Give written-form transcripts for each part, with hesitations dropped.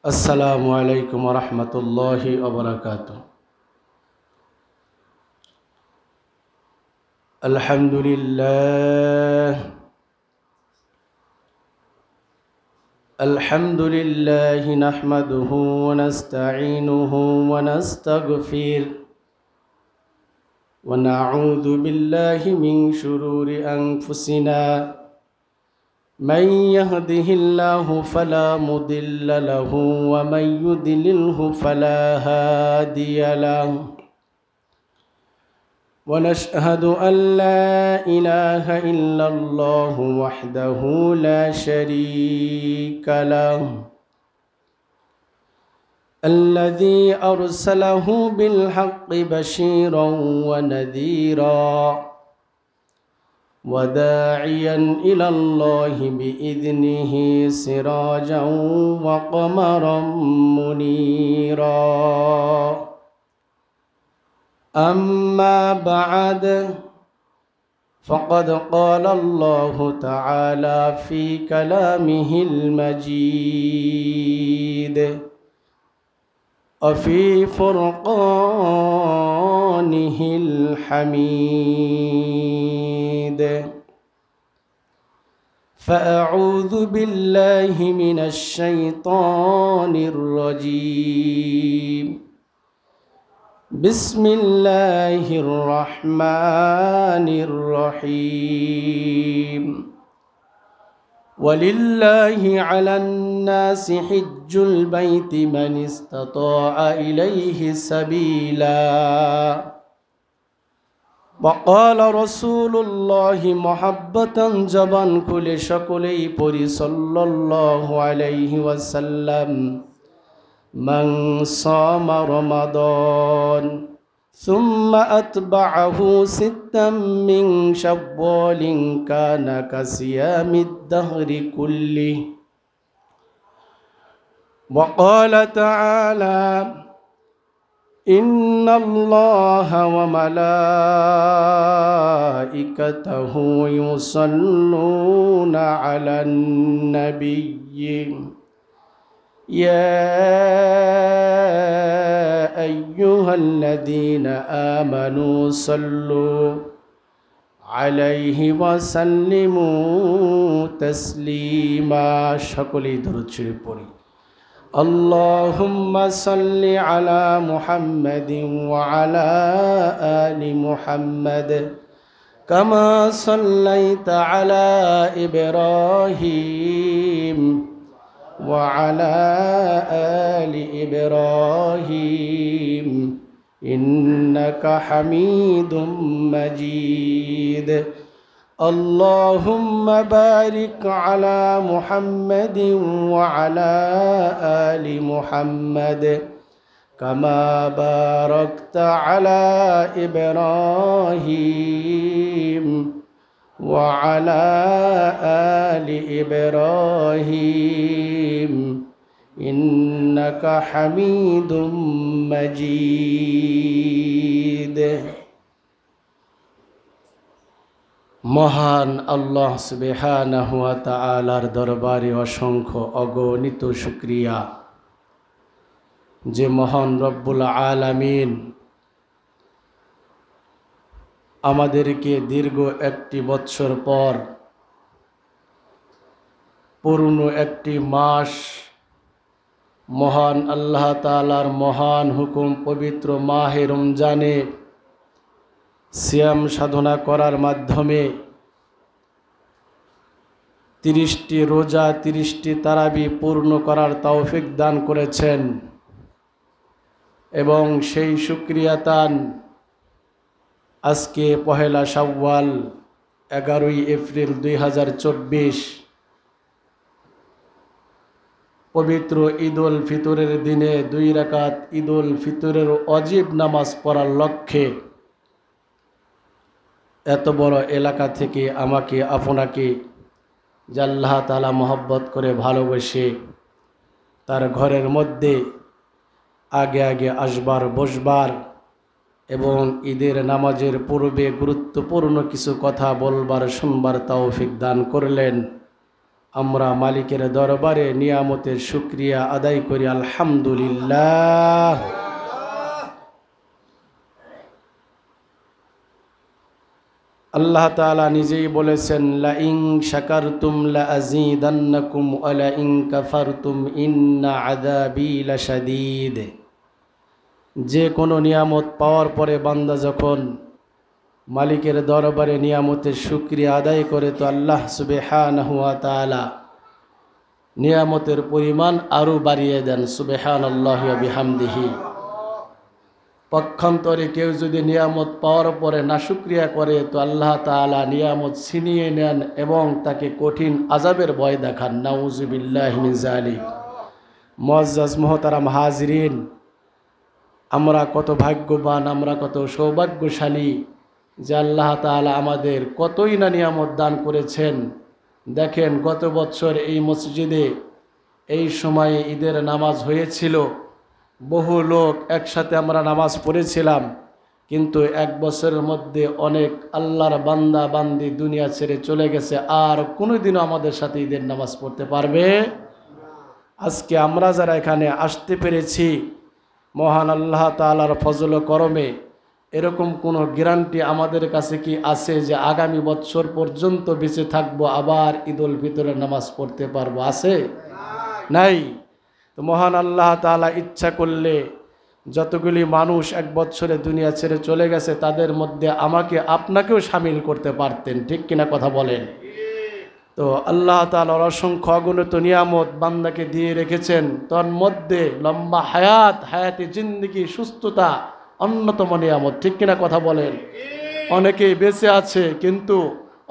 अस्सलामु अलैकुम वरहमतुल्लाहि वबरकातुहू। अल्हम्दुलिल्लाह नहमदुहू व नस्तईनुहु व नस्तगफिर व नऊज़ु बिल्लाहि मिन शुरूरि अनफुसिना मन यहदिहिल्लाहु फला मुदिल्ल लहु व मन युद्लिल्हु फला हादिय लहु व नशहदु अन ला इलाहा इल्लल्लाहु वहदहु ला शरीक लहु अल्लज़ी अरसलहु बिल्हक़्क़ि बशीरन व नज़ीरा वदाइयन इलल्लाहि बिइज़्निहि सिराजन व क़मरन मुनीरा। अम्मा बअद फ़क़द क़ाल अल्लाहु तआला फ़ी कलामिहिल मजीद अफ़ी फ़ुरक़ानिहिल हमीद। फ़अऊज़ु बिल्लाहि मिनश शैतानिर रजीम। बिस्मिल्लाहिर रहमानिर रहीम। वलिल्लाहि अलन नासि हिज्जुल बैति मन इस्तताअ इलैहि सबीला। वक़ाल रसूलुल्लाहि मुहब्बतन जबान खुले सकलेई पढ़ी सल्लल्लाहु अलैहि वसल्लम। मन साम रमदान सुम्मा अतबअहु सित्तम मिन शव्वालिन कान कसियामिद दहरि कुल्लिहि। वक़ाल तआला इन्नल्लाह व मलाइकतहु युसल्लूना अलन नबिय्यि या अय्युहल्लज़ीना आमनू सल्लू अलैहि व सल्लिमू तस्लीमा। सकलेई दरूद शरीफ पढ़ी। अल्लाहुम्मा सल्लि अला मुहम्मदिन व अला आलि मुहम्मद कमा सल्लैता अला इब्राहीम व अला आलि इब्राहीम इन्नका हमीदुम मजीद। अल्लाहुम्मा बारिक अला मुहम्मदिन व अला आलि मुहम्मद कमा बारकता अला इब्राहीम व अला आलि इब्राहीम इन्नका हमीदुम मजीद। महान अल्लाह सुब्हानाहु व तआलार दरबारे असंख्य अगणित शुक्रिया जे महान रब्बुल आलामीन आमादेरके दीर्घ एकटी बत्सर पर पूर्ण एकटी मास महान अल्लाह ताआलार महान हुकुम पवित्र माहे रमजाने सियाम साधना करार माध्यमे 30टी रोजा 30टी ताराबी पूर्ण करार तौफिक दान करेছেন এবং সেই শুকরিয়া তান আজকে পহেলা শাওয়াল 11ই এপ্রিল 2024 पवित्र ईद उल फितरेर दिने 2 राकात ईद उल फितरेर अजीब नामाज पढ़ार लक्ष्ये एत बड़ एलाका थेके आमाके आपनाके जे आल्लाह ताआला मोहब्बत करे भालोबेसे तार घरेर मध्य आगे आगे आसबार बसबार एवं ईदेर नामाजेर पूर्वे गुरुत्वपूर्ण किछु कथा बोलबार शुनबार तौफिक दान करलेन। আমরা মালিকের দরবারে নিয়ামতের শুকরিয়া আদায় করি আলহামদুলিল্লাহ। আল্লাহ তাআলা নিজেই বলেছেন, লা ইন শাকারতুম লা আযীদান্নাকুম ওয়া লা ইন কাফারতুম ইন্না আযাবী লাশাদীদ। যে কোনো নিয়ামত পাওয়ার পরে বান্দা যখন মালিকের দরবারে নিয়ামতের শুকরিয়া আদায় করে তো আল্লাহ সুবহানাহু ওয়া তাআলা নিয়ামতের পরিমাণ আরও বাড়িয়ে দেন। সুবহানাল্লাহি ওয়া বিহামদিহি। পক্ষান্তরে কেউ যদি নিয়ামত পাওয়ার পরে নাশুকরিয়া করে তো আল্লাহ তাআলা নিয়ামত ছিনিয়ে নেন এবং তাকে কঠিন আযাবের ভয় দেখান। নাউযুবিল্লাহি মিন যালিক। মুআজ্জাজ মুহতারাম হাজিরিন, আমরা কত ভাগ্যবান, আমরা কত সৌভাগ্যশালী যে আল্লাহ তাআলা আমাদের কতই না নিয়ামত দান করেছেন। দেখেন, গত বছর এই মসজিদে এই সময়ে ঈদের নামাজ হয়েছিল, বহু লোক একসাথে আমরা নামাজ পড়েছিলাম, কিন্তু এক বছরের মধ্যে অনেক আল্লাহর বান্দা বান্দি দুনিয়া ছেড়ে চলে গেছে, আর কোনোদিনও আমাদের সাথে ঈদের নামাজ পড়তে পারবে। আজকে আমরা যারা এখানে আসতে পেরেছি, মহান আল্লাহ তাআলার ফজল ও করমে এরকম কোনো গ্যারান্টি আমাদের কাছে কি আছে যে আগামী বছর পর্যন্ত বেঁচে থাকবো, আবার ঈদুল ফিতরের নামাজ পড়তে পারবো? আছে? নাই। তো মহান আল্লাহ তাআলা ইচ্ছা করলে যতগুলি মানুষ এক বছরে দুনিয়া ছেড়ে চলে গেছে তাদের মধ্যে আমাকে আপনাকেও শামিল করতে পারতেন, ঠিক কিনা কথা বলেন? তো আল্লাহ তাআলার অসংখ্য অগণিত নিয়ামত বান্দাকে দিয়ে রেখেছেন, তার মধ্যে লম্বা হায়াতে জিন্দেগি, সুস্থতা অন্যতম নিয়ামত, ঠিক কিনা কথা বলেন? অনেকেই বেঁচে আছে কিন্তু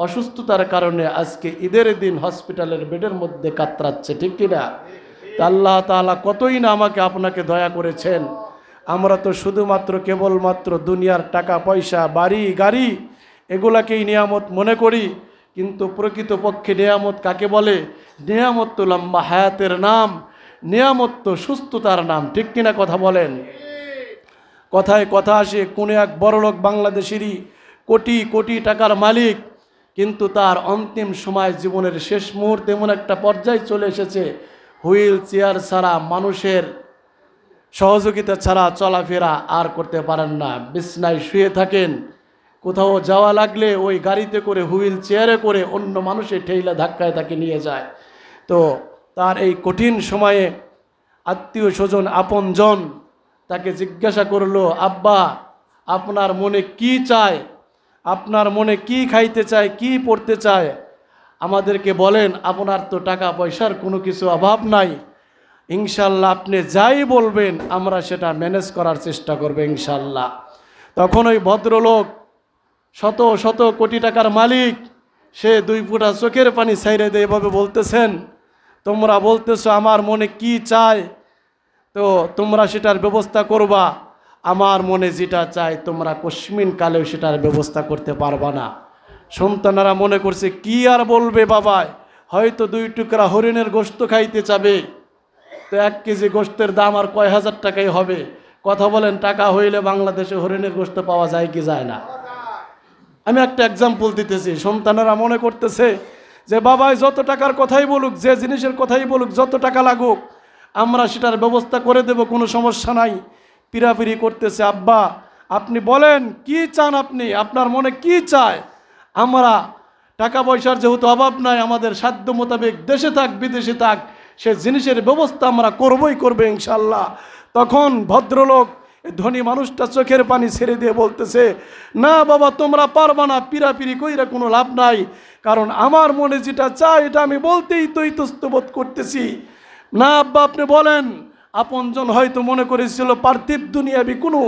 অসুস্থতার কারণে আজকে ঈদের দিন হসপিটালের বেডের মধ্যে কাতরাচ্ছে, ঠিক কিনা? তা আল্লাহ তাআলা কতই না আমাকে আপনাকে দয়া করেছেন। আমরা তো শুধুমাত্র কেবলমাত্র দুনিয়ার টাকা পয়সা, বাড়ি গাড়ি এগুলাকেই নিয়ামত মনে করি, কিন্তু প্রকৃতপক্ষে নিয়ামত কাকে বলে? নিয়ামত তো লম্বা হায়াতের নাম, নিয়ামত তো সুস্থতার নাম, ঠিক কিনা কথা বলেন? কথায় কথা আসে, কোন এক বড়লোক বাংলাদেশেরই কোটি কোটি টাকার মালিক, কিন্তু তার অন্তিম সময় জীবনের শেষ মুহূর্তে এমন একটা পর্যায়ে চলে এসেছে, হুইল চেয়ার ছাড়া, মানুষের সহযোগিতা ছাড়া চলাফেরা আর করতে পারেন না, বিছনায় শুয়ে থাকেন। কোথাও যাওয়া লাগলে ওই গাড়িতে করে, হুইল চেয়ারে করে অন্য মানুষের ঠেইলা ধাক্কায় তাকে নিয়ে যায়। তো তার এই কঠিন সময়ে আত্মীয় স্বজন আপনজন তাকে জিজ্ঞাসা করলো, আব্বা আপনার মনে কি চায়, আপনার মনে কি খাইতে চায়, কি পড়তে চায়, আমাদেরকে বলেন, আপনার তো টাকা পয়সার কোনো কিছু অভাব নাই, ইনশাল্লাহ আপনি যাই বলবেন আমরা সেটা ম্যানেজ করার চেষ্টা করবো ইনশাল্লাহ। তখন ওই ভদ্রলোক, শত শত কোটি টাকার মালিক, সে দুই ফোঁটা চোখের পানি ছাইরে দিয়ে এভাবে বলতেছেন, তোমরা বলতেছো আমার মনে কি চায়, তো তোমরা সেটার ব্যবস্থা করবা, আমার মনে যেটা চায় তোমরা কশ্মিন কালেও সেটার ব্যবস্থা করতে পারবা না। সন্তানেরা মনে করছে কি আর বলবে বাবায়, হয়তো 2 টুকরা হরিণের গোশত খাইতে চাবে, তো 1 কেজি গোশতের দাম আর কয় হাজার টাকাই হবে। কথা বলেন, টাকা হইলে বাংলাদেশে হরিণের গোশত পাওয়া যায় কি যায় না? আমি একটা এক্সাম্পল দিতেছি। সন্তানেরা মনে করতেছে যে বাবাই যত টাকার কথাই বলুক, যে জিনিসের কথাই বলুক, যত টাকা লাগুক আমরা সেটার ব্যবস্থা করে দেব, কোনো সমস্যা নাই। পিরাপিরি করতেছে, আব্বা আপনি বলেন কি চান, আপনি আপনার মনে কি চায়, আমরা টাকা পয়সার যেহেতু অভাব নাই, আমাদের সাধ্য মোতাবেক দেশে থাক বিদেশে থাক সে জিনিসের ব্যবস্থা আমরা করবই করবো ইনশাল্লাহ। তখন ভদ্রলোক ধনী মানুষটা চোখের পানি ছেড়ে দিয়ে বলতেছে, না বাবা তোমরা পারবা না, পিরাপিরি কইরা কোনো লাভ নাই, কারণ আমার মনে যেটা চায় এটা আমি বলতেই তো ইতস্ত বোধ করতেছি। না আব্বা আপনি বলেন। আপনজন হয়তো মনে করেছিল পার্থিব দুনিয়াবি কোনো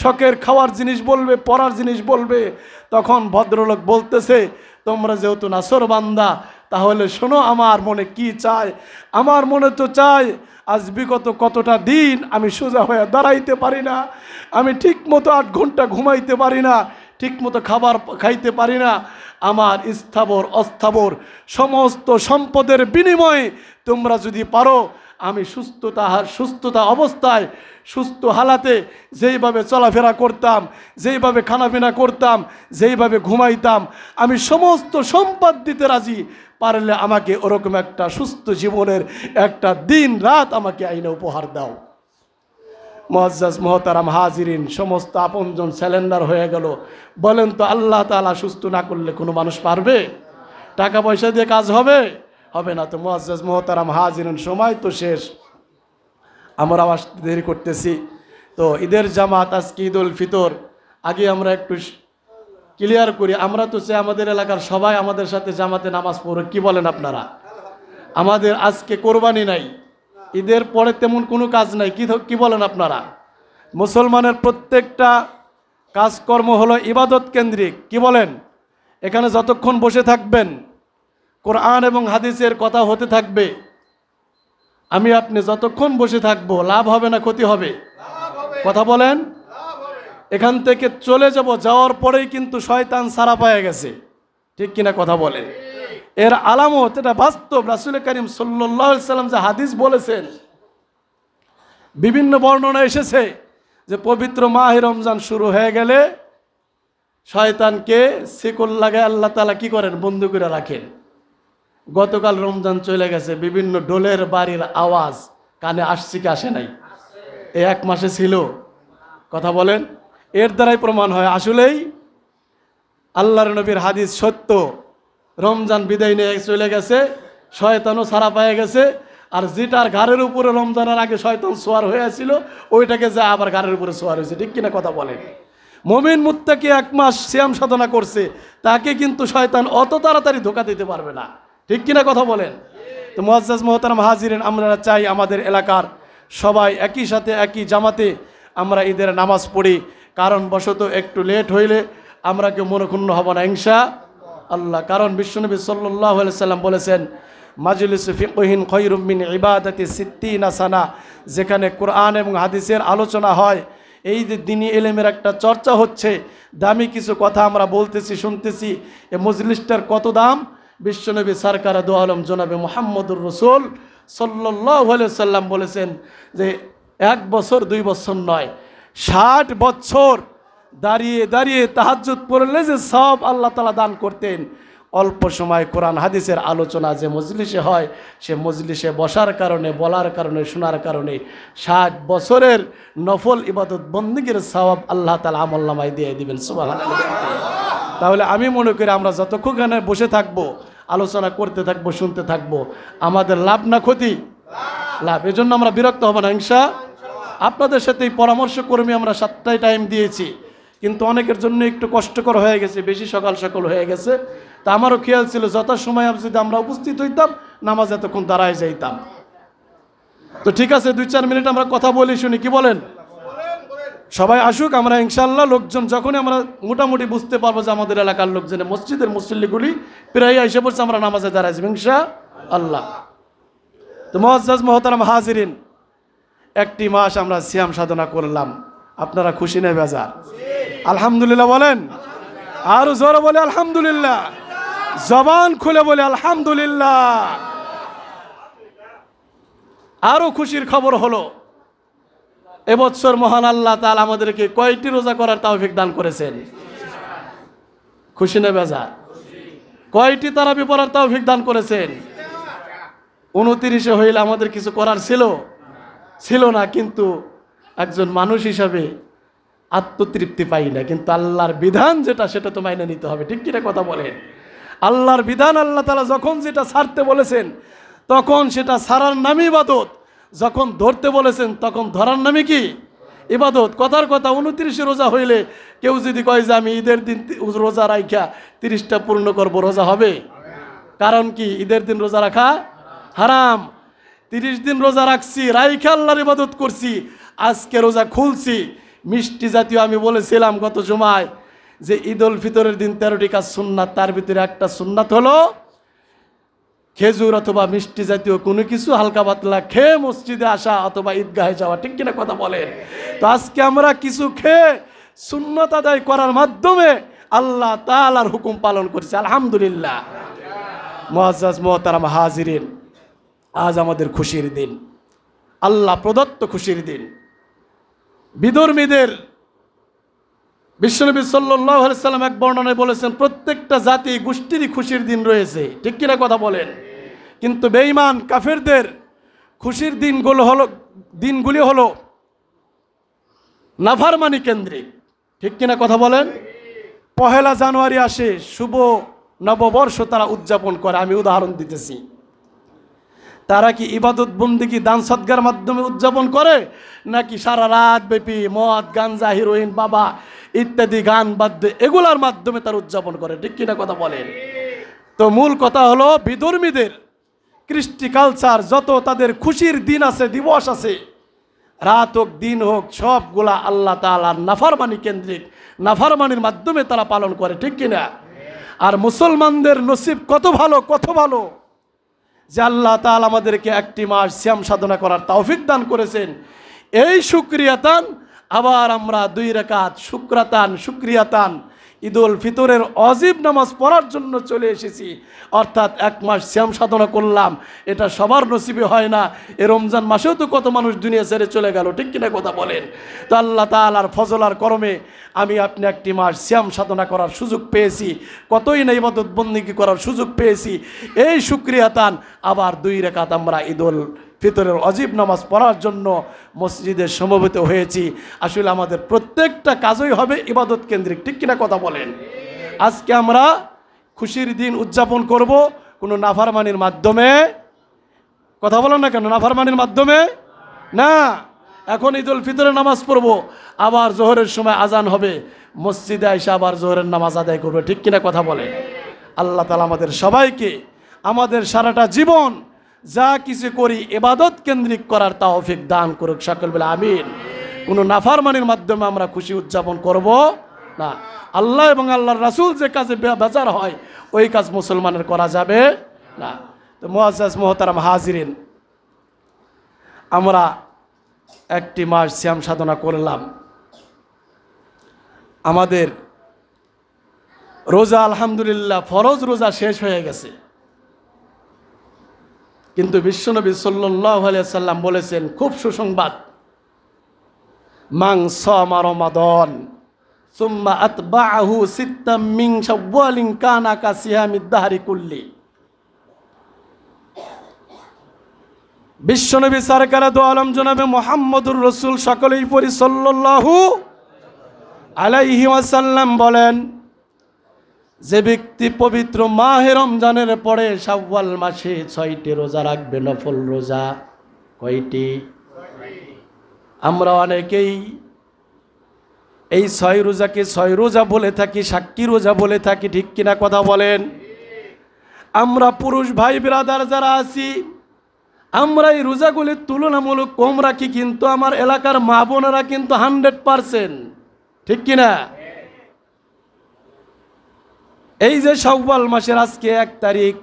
শখের খাওয়ার জিনিস বলবে, পড়ার জিনিস বলবে। তখন ভদ্রলোক বলতেছে, তোমরা যেহেতু নাসর বান্দা তাহলে শোনো আমার মনে কি চায়। আমার মনে তো চায়, আজ বিগত কতটা দিন আমি সোজা হয়ে দাঁড়াইতে পারি না, আমি ঠিক মতো 8 ঘন্টা ঘুমাইতে পারি না, ঠিক মতো খাবার খাইতে পারি না। আমার স্থাবর অস্থাবর সমস্ত সম্পদের বিনিময়ে তোমরা যদি পারো আমি সুস্থতা অবস্থায় সুস্থ হালাতে যেইভাবে চলাফেরা করতাম, যেইভাবে খানাপিনা করতাম, যেইভাবে ঘুমাইতাম, আমি সমস্ত সম্পদ দিতে রাজি, পারলে আমাকে ওরকম একটা সুস্থ জীবনের একটা দিন রাত আমাকে আইনে উপহার দাও। মুআজ্জাজ মুহতারাম হাজিরিন, সমস্ত আপনজন স্যালেন্ডার হয়ে গেল। বলেন তো আল্লাহ তাআলা সুস্থ না করলে কোনো মানুষ পারবে? টাকা পয়সা দিয়ে কাজ হবে? হবে না। তো মুআজ্জাজ মুহতারাম হাজিরিন, সময় তো শেষ, আমরা আসতে দেরি করতেছি। তো ঈদের জামাত, আজকে ঈদ উল ফিতর, আগে আমরা একটু ক্লিয়ার করি। আমরা তো চাই আমাদের এলাকার সবাই আমাদের সাথে জামাতে নামাজ পড়ে, কি বলেন আপনারা? আমাদের আজকে কোরবানি নাই, ঈদের পরে তেমন কোনো কাজ নাই, কি বলেন আপনারা? মুসলমানের প্রত্যেকটা কাজকর্ম হলো ইবাদত কেন্দ্রিক, কি বলেন? এখানে যতক্ষণ বসে থাকবেন কোরআন এবং হাদিসের কথা হতে থাকবে, আমি আপনি যতক্ষণ বসে থাকবো লাভ হবে না ক্ষতি হবে? কথা বলেন। এখান থেকে চলে যাব, যাওয়ার পরেই কিন্তু শয়তান ছাড়া পেয়ে গেছে, ঠিক কিনা কথা বলেন? এর আলামত, এটা বাস্তব। রাসূল করিম সাল্লাল্লাহু আলাইহি সাল্লাম যে হাদিস বলেছেন, বিভিন্ন বর্ণনা এসেছে যে পবিত্র মাহে রমজান শুরু হয়ে গেলে শয়তানকে শিকল লাগায় আল্লাহ তাআলা কি করেন? বন্ধ করে রাখেন। গতকাল রমজান চলে গেছে, বিভিন্ন ঢোলের বাড়ির আওয়াজ কানে আসছে কি আসে নাই? এই এক মাসে ছিল? কথা বলেন। এর দ্বারাই প্রমাণ হয় আসলেই আল্লাহর নবীর হাদিস সত্য। রমজান বিদায় নিয়ে চলে গেছে, শয়তানও ছাড়া পেয়ে গেছে, আর যেটার ঘাড়ের উপরে রমজানের আগে শয়তান সোয়ার হয়েছিল ওইটাকে যা আবার ঘাড়ের উপরে সোয়ার হয়েছে, ঠিক কিনা কথা বলেন? মুমিন মুত্তাকি এক মাস সিয়াম সাধনা করছে, তাকে কিন্তু শয়তান অত তাড়াতাড়ি ধোঁকা দিতে পারবে না, ঠিক কিনা কথা বলেন? তো মুআজ্জাজ মুহতারাম হাজিরিন, আমরা চাই আমাদের এলাকার সবাই একই সাথে একই জামাতে আমরা ঈদের নামাজ পড়ি। কারণ বশত একটু লেট হইলে আমরা কেউ মনক্ষুণ্ণ হব না ইনশাআল্লাহ। কারণ বিশ্বনবী সাল্লাল্লাহু আলাইহি সাল্লাম বলেছেন, মাজলিসু ফিকহিন খায়রুম মিন ইবাদাতি সিত্তিনা সানা, যেখানে কোরআন এবং হাদিসের আলোচনা হয়, এই যে দ্বীনি ইলমের একটা চর্চা হচ্ছে, দামি কিছু কথা আমরা বলতেছি শুনতেছি, এই মজলিসটার কত দাম? বিশ্বনবী সরকার দু আলম জনাবে মুহাম্মদুর রাসূল সাল্লাল্লাহু আলাইহি সাল্লাম বলেছেন যে 1 বছর 2 বছর নয়, 60 বছর দাঁড়িয়ে দাঁড়িয়ে তাহাজ্জুদ পড়লে যে সব আল্লাহ তাআলা দান করতেন, অল্প সময় কোরআন হাদিসের আলোচনা যে মজলিসে হয়, সে মজলিসে বসার কারণে, বলার কারণে, শোনার কারণে 60 বছরের নফল ইবাদত বন্দেগীর সওয়াব আল্লাহ তাআলা আমলনামায় দিয়ে দিবেন। সুবহানাল্লাহ। তাহলে আমি মনে করি আমরা যতক্ষণ বসে থাকবো, আলোচনা করতে থাকবো, শুনতে থাকবো, আমাদের লাভ না ক্ষতি? লাভ। এজন্য আমরা বিরক্ত হব না ইনশাআল্লাহ। আপনাদের সাথে এই পরামর্শ কর্মী আমরা 7টায় টাইম দিয়েছি, কিন্তু অনেকের জন্য একটু কষ্টকর হয়ে গেছে, বেশি সকাল সকাল হয়ে গেছে। তা আমারও খেয়াল ছিল যথাসময় যদি আমরা উপস্থিত হইতাম, নামাজ এতক্ষণ দাঁড়ায় যাইতাম। তো ঠিক আছে, 2-4 মিনিট আমরা কথা বলি, শুনি, কি বলেন? সবাই আসুক, আমরা ইনশাআল্লাহ লোকজন যখনই আমরা মোটামুটি বুঝতে পারবো যে আমাদের এলাকার লোকজনে মসজিদের মুসল্লিগুলি প্রায় এসে পড়ছে, আমরা নামাজে দাঁড়াই যাবো ইনশাআল্লাহ। তো মুআজ্জাজ মুহতারাম হাজিরিন, একটি মাস আমরা সিয়াম সাধনা করলাম, আপনারা খুশি না বেজার? আলহামদুলিল্লাহ বলেন, আরো জোরে বলে আলহামদুলিল্লাহ, জবান খুলে বলে আলহামদুলিল্লাহ। আরো খুশির খবর হলো, এবছর মহান আল্লাহ তাআলা আমাদেরকে কয়টি রোজা করার তৌফিক দান করেছেন? খুশি না বেজার? কয়টি তারাবি পড়ার তৌফিক দান করেছেন? 29 হইলে আমাদের কিছু করার ছিল না, কিন্তু একজন মানুষ হিসাবে আত্মতৃপ্তি পাই না, কিন্তু আল্লাহর বিধান যেটা সেটা তো মাইনে নিতে হবে, ঠিক কিনা কথা বলেন? আল্লাহর বিধান আল্লাহ তাআলা যখন যেটা ছাড়তে বলেছেন তখন সেটা ছাড়ার নামই ইবাদত, যখন ধরতে বলেছেন তখন ধরার নামই কি? ইবাদত। কথার কথা, 29 রোজা হইলে কেউ যদি কয় যে আমি ঈদের দিন রোজা রাখা 30টা পূর্ণ করবো, রোজা হবে? কারণ কি? ঈদের দিন রোজা রাখা হারাম। 30 দিন রোজা রাখছি, রাইখা আল্লাহর ইবাদত করছি, আজকে রোজা খুলছি। মিষ্টি জাতীয় আমি বলেছিলাম গত জুমায় যে ঈদ উল ফিতরের দিন 13টি কাজ সুন্নাত, তার ভিতরে একটা সুন্নাত হলো খেজুর অথবা মিষ্টি জাতীয় কোনো কিছু হালকা পাতলা খেয়ে মসজিদে আসা অথবা ঈদগাহে যাওয়া, ঠিক কিনা কথা বলেন? তো আজকে আমরা কিছু খেয়ে সুন্নাত আদায় করার মাধ্যমে আল্লাহ তাআলার হুকুম পালন করছি, আলহামদুলিল্লাহ। মুআজ্জাজ মুহতারাম হাজিরিন, আজ আমাদের খুশির দিন। আল্লাহ প্রদত্ত খুশির দিন। বিধর্মীদের বিশ্বনবী সাল্লাল্লাহু আলাইহি সাল্লাম এক বর্ণনায় বলেছেন প্রত্যেকটা জাতি গোষ্ঠীরই খুশির দিন রয়েছে, ঠিক কিনা কথা বলেন? কিন্তু বেঈমান কাফেরদের খুশির দিনগুলি হলো নাফরমানি কেন্দ্রিক, ঠিক কিনা কথা বলেন? পহেলা জানুয়ারি আসে, শুভ নববর্ষ তারা উদযাপন করে। আমি উদাহরণ দিতেছি, তারা কি ইবাদত বন্দেগী দান সদকার মাধ্যমে উদযাপন করে, নাকি সারা রাত ব্যাপী মদ গাঞ্জা হিরোইন বাবা ইত্যাদি গান বাদ্য এগুলার মাধ্যমে তারা উদযাপন করে, ঠিক কিনা কথা বলেন? তো মূল কথা হলো বিধর্মীদের কৃষ্টি কালচার যত তাদের খুশির দিন আছে, দিবস আছে, রাত হোক দিন হোক, সবগুলা আল্লাহ তাআলার নাফরমানি কেন্দ্রিক, নাফরমানির মাধ্যমে তারা পালন করে, ঠিক কিনা? আর মুসলমানদের নসিব কত ভালো, কত ভালো যে আল্লাহ তাআলা আমাদেরকে একটি মাস সিয়াম সাধনা করার তৌফিক দান করেছেন। এই শুকরিয়াতান আবার আমরা 2 রাকাত শুকরিয়াতান ঈদুল ফিতরের অজিব নামাজ পড়ার জন্য চলে এসেছি। অর্থাৎ 1 মাস সিয়াম সাধনা করলাম, এটা সবার নসিবে হয় না। এই রমজান মাসেও তো কত মানুষ দুনিয়া ছেড়ে চলে গেল, ঠিক কিনা কথা বলেন? তো আল্লাহ তাআলার ফজল আর করমে আমি আপনি একটি মাস সিয়াম সাধনা করার সুযোগ পেয়েছি, কতই না ইবাদত বন্দেগী করার সুযোগ পেয়েছি। এই শুকরিয়াতান আবার 2 রাকাত আমরা ঈদুল ফিতরের অজিব নামাজ পড়ার জন্য মসজিদে সমবেত হয়েছি। আসলে আমাদের প্রত্যেকটা কাজই হবে ইবাদত কেন্দ্রিক, ঠিক কিনা কথা বলেন? আজকে আমরা খুশির দিন উদযাপন করব কোনো নাফরমানির মাধ্যমে, কথা বলেন না কেন? নাফরমানির মাধ্যমে না। এখন ঈদুল ফিতরের নামাজ পড়ব, আবার জোহরের সময় আজান হবে, মসজিদে এসে আবার জোহরের নামাজ আদায় করবে, ঠিক কিনা কথা বলেন? আল্লাহ তাআলা আমাদের সবাইকে আমাদের সারাটা জীবন যা কিছু করি ইবাদত কেন্দ্রিক করার তৌফিক দান করুক, সকল বলে আমিন। কোনো নাফরমানির মাধ্যমে আমরা খুশি উদযাপন করব না। আল্লাহ এবং আল্লাহর রাসূল যে কাজে বেজার হয় ওই কাজ মুসলমানের করা যাবে না। তো মুআজ্জাজ মুহতারাম হাজিরিন, আমরা একটি মাস সিয়াম সাধনা করলাম। আমাদের রোজা আলহামদুলিল্লাহ ফরজ রোজা শেষ হয়ে গেছে, কিন্তু বিশ্বনবী সাল্লাল্লাহু আলাইহি সাল্লাম বলেছেন খুব সুসংবাদ, মান সামা রমাদান সুম্মা আতবাআহু সিত্তাম মিন শাওয়ালিন কানা কাসিয়ামিদ দাহরি কুল্লি। বিশ্বনবী সরকার দু আলম জনাবে মুহাম্মদুর রাসূল সকলেই পড়ি সাল্লাল্লাহু আলাইহি ওয়াসাল্লাম বলেন, যে ব্যক্তি পবিত্র মাহে রমজানের পরে শাওয়াল মাসে 6টি রোজা রাখবে, নফল রোজা। কয়টি? আমরা অনেকেই এই 6 রোজাকে 6 রোজা বলে থাকি, সাক্ষী রোজা বলে থাকি, ঠিক কিনা কথা বলেন? আমরা পুরুষ ভাই ব্রাদার যারা আছি, আমরা এই রোজাগুলির তুলনামূলক কম রাখি, কিন্তু আমার এলাকার মা বোনেরা কিন্তু 100%, ঠিক কিনা? এই যে শাওয়াল মাসের আজকে 1 তারিখ,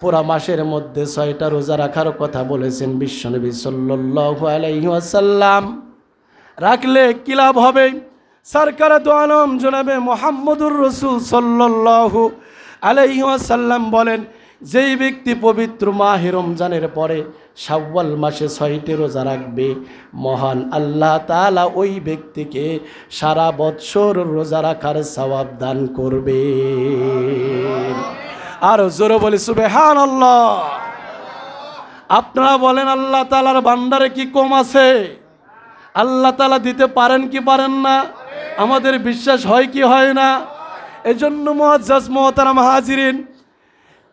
পুরা মাসের মধ্যে 6টা রোজা রাখার কথা বলেছেন বিশ্বনবী সাল্লাল্লাহু আলাইহি ওয়াসাল্লাম। রাখলে কি লাভ হবে? সরকার দু আলম জনাবে মুহাম্মদুর রাসূল সাল্লাল্লাহু আলাইহি ওয়াসাল্লাম বলেন, যেই ব্যক্তি পবিত্র মাহে রমজানের পরে শাওয়াল মাসে 6টি রোজা রাখবে, মহান আল্লাহ তাআলা ওই ব্যক্তিকে সারা বৎসর রোজা রাখার সওয়াব দান করবে। আর জোরে বলি সুবহানাল্লাহ। আপনারা বলেন আল্লাহ তাআলার ভান্ডারে কি কম আছে? আল্লাহ তাআলা দিতে পারেন কি পারেন না? আমাদের বিশ্বাস হয় কি হয় না? এজন্য মুআজ্জাজ মুহতারাম হাজিরিন,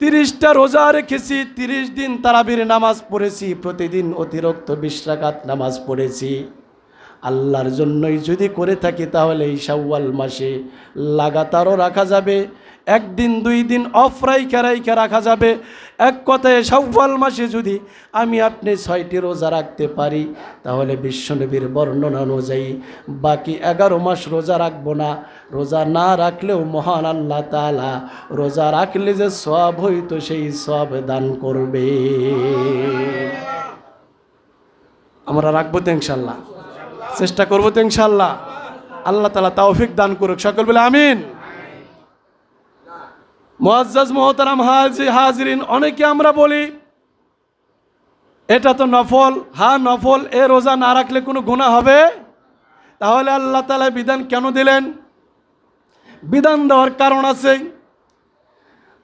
30টা রোজা রেখেছি, 30 দিন তারাবির নামাজ পড়েছি, প্রতিদিন অতিরিক্ত 20 রাকাত নামাজ পড়েছি। আল্লাহর জন্যই যদি করে থাকি তাহলে এই শাওয়াল মাসে লাগাতারও রাখা যাবে, 1 দিন 2 দিন অফ রাইখা রাখা যাবে। এক কথায় শাওয়াল মাসে যদি আমি আপনি 6টি রোজা রাখতে পারি, তাহলে বিশ্বনবীর বর্ণনা অনুযায়ী বাকি 11 মাস রোজা রাখবো না। রোজা না রাখলেও মহান আল্লাহ তাআলা রোজা রাখলে যে সওয়াব হইতো সেই সওয়াব দান করবে। আমরা রাখবো তো ইনশাআল্লাহ, চেষ্টা করবো তো ইনশাআল্লাহ। আল্লাহ তাআলা তৌফিক দান করুক, সকল বলে আমিন। মুআজ্জাজ মুহতারাম হাজিরিন, অনেকে আমরা বলি এটা তো নফল। হ্যাঁ নফল, এ রোজা না রাখলে কোনো গুনাহ হবে? তাহলে আল্লাহ তাআলা বিধান কেন দিলেন? বিধান দেওয়ার কারণ আছে।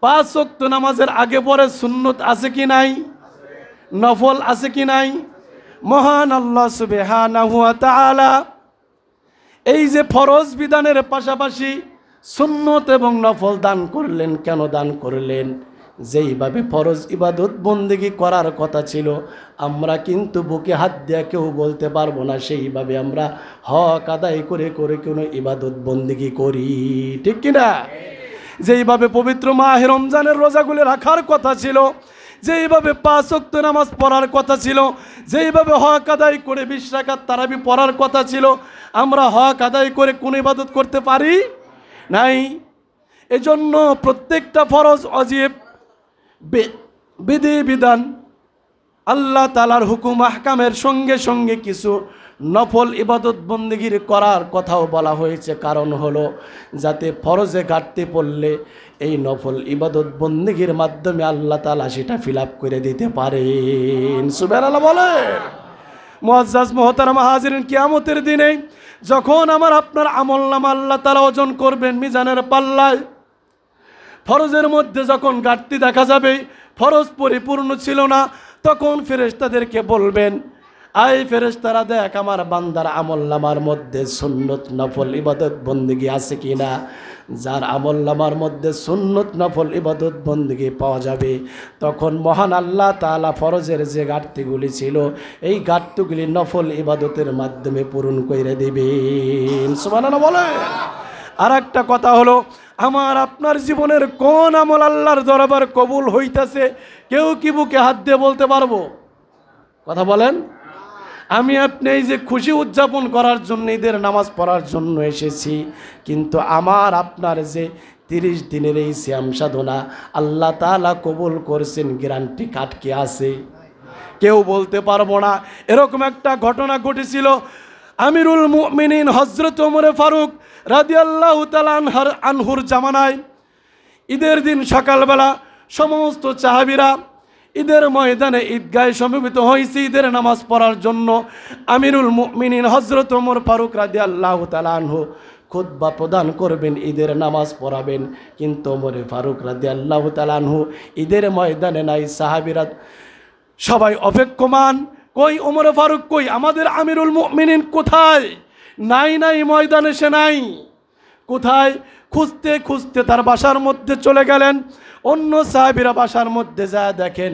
5 ওয়াক্ত নামাজের আগে পরে সুন্নত আছে কি নাই? নফল আছে কি নাই? মহান আল্লাহ সুবহানাহু ওয়া তাআলা এই যে ফরজ বিধানের পাশাপাশি সুন্নত এবং নফল দান করলেন। কেন দান করলেন? যেইভাবে ফরজ ইবাদত বন্দেগী করার কথা ছিল, আমরা কিন্তু বুকে হাত দিয়ে কেউ বলতে পারবো না সেইভাবে আমরা হক আদায় করে করে কোনো ইবাদত বন্দেগী করি, ঠিক কিনা? যেইভাবে পবিত্র মাহে রমজানের রোজাগুলি রাখার কথা ছিল, যেইভাবে 5 ওয়াক্ত নামাজ পড়ার কথা ছিল, যেইভাবে হক আদায় করে 20 রাকাত তারাবি পড়ার কথা ছিল, আমরা হক আদায় করে কোন ইবাদত করতে পারি নাই। এজন্য প্রত্যেকটা ফরজ ওয়াজিব বিধি বিধান আল্লাহ তাআলার হুকুম আহকামের সঙ্গে সঙ্গে কিছু নফল ইবাদত বন্দেগীর করার কথাও বলা হয়েছে। কারণ হলো যাতে ফরজে ঘাটতি পড়লে এই নফল ইবাদত বন্দেগীর মাধ্যমে আল্লাহ তাআলা সেটা ফিল আপ করে দিতে পারেন। সুবহানাল্লাহ বলেন। মুআজ্জাজ মুহতারাম হাজিরিন, কিয়ামতের দিনে যখন আমার আপনার আমলনামা আল্লাহ তাআলা ওজন করবেন মিজানের পাল্লায়, ফরজের মধ্যে যখন ঘাটতি দেখা যাবে, ফরজ পরিপূর্ণ ছিল না, তখন ফেরেশতাদেরকে বলবেন, আই ফেরেশতারা দেখ আমার বান্দার আমলনামার মধ্যে সুন্নত নফল ইবাদত বন্দেগী আছে কিনা। যার আমলনামার মধ্যে সুন্নত নফল ইবাদত বন্দেগী পাওয়া যাবে, তখন মহান আল্লাহ তাআলা ফরজের যে ঘাটতিগুলি ছিল এই ঘাটতিগুলি নফল ইবাদতের মাধ্যমে পূরণ করে দেবেন। সুবহানাল্লাহ বলেন। আর একটা কথা হলো, আমার আপনার জীবনের কোন আমল আল্লাহর দরবার কবুল হইতাছে কেউ কি বুকে হাত দিয়ে বলতে পারবো? কথা বলেন। আমি আপনি এই যে খুশি উদযাপন করার জন্য ঈদের নামাজ পড়ার জন্য এসেছি, কিন্তু আমার আপনার যে 30 দিনের এই সিয়াম সাধনা আল্লাহ তাআলা কবুল করছেন, গ্যারান্টি কার্ড কি আছে? কেউ বলতে পারবো না। এরকম একটা ঘটনা ঘটেছিল আমিরুল মুমিনিন হযরত ওমর ফারুক রাদিয়াল্লাহু তাআলা আনহুর জামানায়। ঈদের দিন সকালবেলা সমস্ত সাহাবীরা ঈদের ময়দানে ঈদগাহে সমবেত হয়েছে ঈদের নামাজ পড়ার জন্য। আমিরুল মুমিনিন হযরত ওমর ফারুক রাদিয়াল্লাহু তাআলা আনহু খুতবা প্রদান করবেন, ঈদের নামাজ পড়াবেন, কিন্তু ওমর ফারুক রাদিয়াল্লাহু তাআলা আনহু ঈদের ময়দানে নাই। সাহাবীরা সবাই অপেক্ষমান, কই ওমর ফারুক কই, আমাদের আমিরুল মুমিনিন কোথায়? নাই নাই, ময়দানে সে নাই। কোথায়? খুঁজতে খুঁজতে তার বাসার মধ্যে চলে গেলেন। অন্য সাহাবীরা বাসার মধ্যে যা দেখেন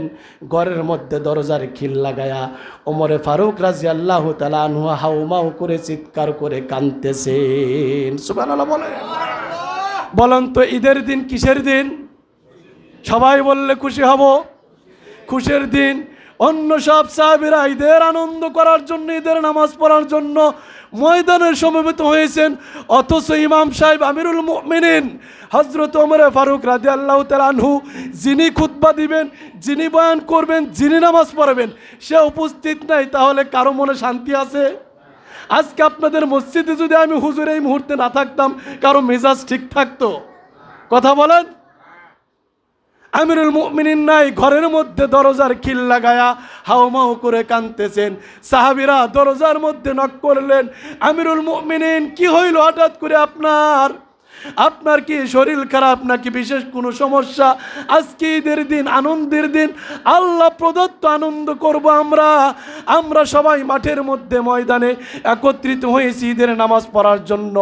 ঘরের মধ্যে দরজার খিল লাগায়া ওমর ফারুক রাদিয়াল্লাহু তাআলা আনহু হাউমাউ করে চিৎকার করে কাঁদতেছেন। সুবহানাল্লাহ বলেন। বলেন তো ঈদের দিন কিসের দিন? সবাই বললে খুশি হব। খুশির দিন। অন্য সব সাহাবীরা ঈদের আনন্দ করার জন্য ঈদের নামাজ পড়ার জন্য ময়দানে সমবেত হয়েছেন, অথচ ইমাম সাহেব আমিরুল মুমিনিন হযরত ওমর ফারুক রাদিয়াল্লাহু তাআলা আনহু যিনি খুতবা দিবেন, যিনি বয়ান করবেন, যিনি নামাজ পড়াবেন সে উপস্থিত নাই। তাহলে কারো মনে শান্তি আছে? আজকে আপনাদের মসজিদে যদি আমি হুজুর এই মুহূর্তে না থাকতাম, কারো মেজাজ ঠিক থাকতো? কথা বলেন। আমিরুল মুমিনিন নাই, ঘরের মধ্যে দরজার খিল লাগায়া হাউমাউ করে কাঁদতেছেন। সাহাবীরা দরজার মধ্যে নক করলেন, আমিরুল মুমিনিন কি হইল হঠাৎ করে আপনার কি শরীর খারাপ নাকি বিশেষ কোনো সমস্যা? আজকে ঈদের দিন, আনন্দের দিন, আল্লাহ প্রদত্ত আনন্দ করব আমরা সবাই মাঠের মধ্যে ময়দানে একত্রিত হয়েছি ঈদের নামাজ পড়ার জন্য।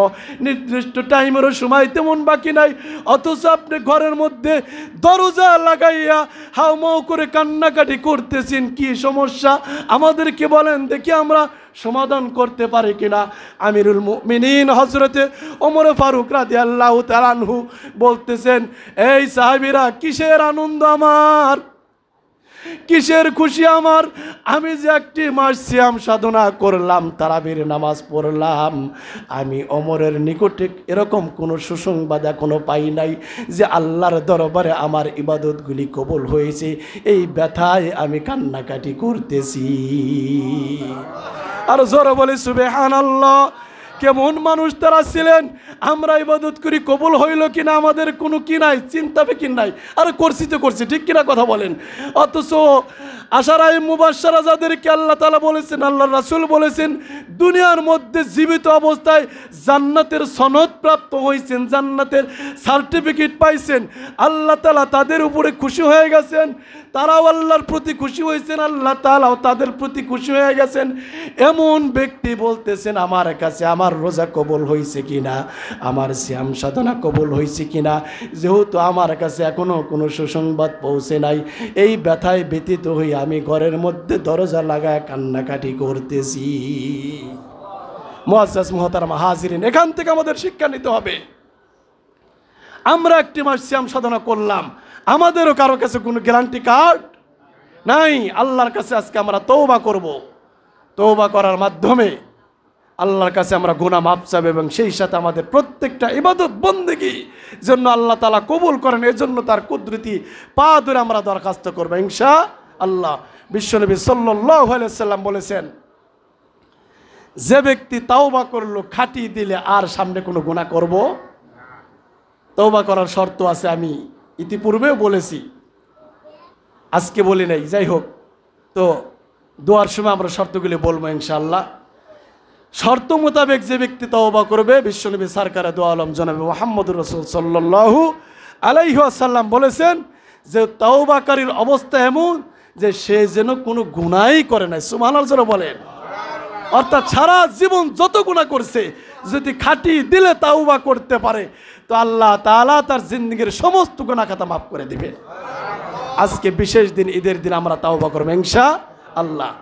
নির্দিষ্ট টাইমেরও সময় তেমন বাকি নাই, অথচ আপনি ঘরের মধ্যে দরজা লাগাইয়া হাউমাউ করে কান্নাকাটি করতেছেন। কি সমস্যা আমাদেরকে বলেন দেখি, আমরা সমাধান করতে পারি কিনা। আমিরুল মুমিনিন হযরতে ওমর ফারুক রাদিয়াল্লাহু তাআলা আনহু বলতেছেন, এই সাহাবীরা কিসের আনন্দ আমার, কিসের খুশি আমার? আমি যে একটি মাস সিয়াম সাধনা করলাম, তারাবির নামাজ পড়লাম, আমি ওমরের নিকটে এরকম কোনো সুসংবাদ এখনো পাই নাই যে আল্লাহর দরবারে আমার ইবাদতগুলি কবুল হয়েছে। এই ব্যথায় আমি কান্নাকাটি করতেছি। আর জোরে বলি সুবহানাল্লাহ। কেমন মানুষ তারা ছিলেন! আমরা ইবাদত করি, কবুল হইল কিনা আমাদের কোনো কি নাই, চিন্তা ফিকির নাই, আর করছি তো করছি, ঠিক কিনা কথা বলেন। অথচ আশারায়ে মুবাশশারা যাদেরকে আল্লাহ তাআলা বলেছেন, আল্লাহর রাসূল বলেছেন দুনিয়ার মধ্যে জীবিত অবস্থায় জান্নাতের সনদ প্রাপ্ত হয়েছেন, জান্নাতের সার্টিফিকেট পাইছেন, আল্লাহ তাআলা তাদের উপরে খুশি হয়ে গেছেন, তারাও আল্লাহর প্রতি খুশি হয়েছেন, আল্লাহ তাআলাও তাদের প্রতি খুশি হয়ে গেছেন। এমন ব্যক্তি বলতেছেন আমার কাছে আমার রোজা কবুল হয়েছে কিনা, আমার সিয়াম সাধনা কবুল হয়েছে কিনা, যেহেতু আমার কাছে এখনো কোনো সুসংবাদ পৌঁছে নাই, এই ব্যথায় ব্যতীত হয়ে আমি ঘরের মধ্যে দরজা লাগায় কান্নাকাটি করতেছি। মুআজ্জাজ মুহতারাম হাজিরিন, এখান থেকে আমাদের শিক্ষা নিতে হবে। আমরা একটি মাস সিয়াম সাধনা করলাম, আমাদেরও কারো কাছে কোনো গ্যারান্টি কার্ড নাই। আল্লাহর কাছে আজকে আমরা তওবা করব, তওবা করার মাধ্যমে আল্লাহর কাছে আমরা গুনাহ মাফ চাইব এবং সেই সাথে আমাদের প্রত্যেকটা ইবাদত বন্দেগী জন্য আল্লাহ তাআলা কবুল করেন, এজন্য তার কুদরতি পা ধরে আমরা দরখাস্ত করব ইনশাআল্লাহ। বিশ্বনবী সাল্লাল্লাহু আলাইহি ওয়াসাল্লাম বলেছেন, যে ব্যক্তি তওবা করলো খাঁটি দিলে আর সামনে কোনো গুনাহ করব। তওবা করার শর্ত আছে, আমি ইতিপূর্বেও বলেছি, আজকে বলি নাই, যাই হোক, তো দোয়ার সময় আমরা শর্তগুলি বলবো ইনশাআল্লাহ। শর্ত মোতাবেক যে ব্যক্তি তওবা করবে, বিশ্বনবী সরকারে দু আলম জনাবে মুহাম্মদুর রাসূল সাল্লাল্লাহু আলাইহি ওয়াসাল্লাম বলেছেন যে তওবাকারীর অবস্থা এমন যে সে যেন কোনো গুনাহই করে নাই। সুবহানাল্লাহ বলেন। অর্থাৎ সারা জীবন যত গুনাহ করছে যদি খাঁটি দিলে তওবা করতে পারে তো আল্লাহ তাআলা তার জিন্দেগীর সমস্ত গুনাহ খাতা মাফ করে দিবেন। আজকে বিশেষ দিন, ঈদের দিন আমরা তওবা করব ইনশাআল্লাহ।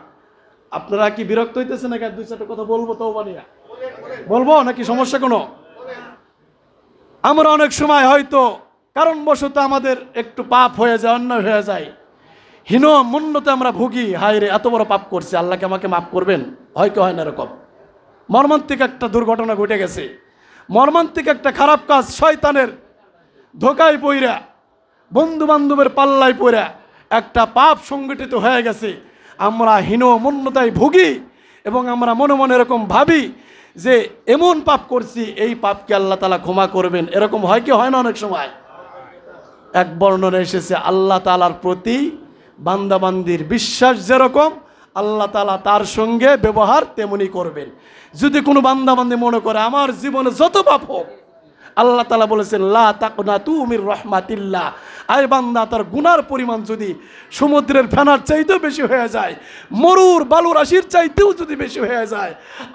আপনারা কি বিরক্ত হইতেছেন নাকি? দুই চারটা কথা বলবো তওবা নিয়ে, বলবো নাকি সমস্যা কোনো? আমরা অনেক সময় হয়তো কারণবশত আমাদের একটু পাপ হয়ে যায়, অন্যায় হয়ে যায়, হীন মন্যতে আমরা ভুগি, হায় রে এত বড় পাপ করছে, আল্লাহকে আমাকে মাফ করবেন, হয় কি হয় না এরকম। মর্মান্তিক একটা দুর্ঘটনা ঘটে গেছে, মর্মান্তিক একটা খারাপ কাজ, শয়তানের ধোকায় পইরা, বন্ধু বান্ধবের পাল্লায় পইরা একটা পাপ সংগঠিত হয়ে গেছে। আমরা হীন মন্যতায় ভুগি এবং আমরা মনে মনে এরকম ভাবি যে এমন পাপ করছি, এই পাপকে আল্লাহ তাআলা ক্ষমা করবেন, এরকম হয় কি হয় না? অনেক সময় এক বর্ণনা এসেছে, আল্লাহ তাআলার প্রতি বান্দাবান্দির বিশ্বাস যেরকম আল্লাহ তাআলা তার সঙ্গে ব্যবহার তেমনি করবেন। যদি কোনো বান্দাবান্দি মনে করে আমার জীবনে যত পাপ হোক, আল্লাহ তাআলা বলেছেন লা তাকনাতু মির রাহমাতিল্লাহ, আয় বান্দা তার গুনার পরিমাণ যদি সমুদ্রের ফেনার চাইতেও বেশি হয়ে যায়, মরুর বালু রাশির চাইতেও যদি বেশি হয়ে যায়,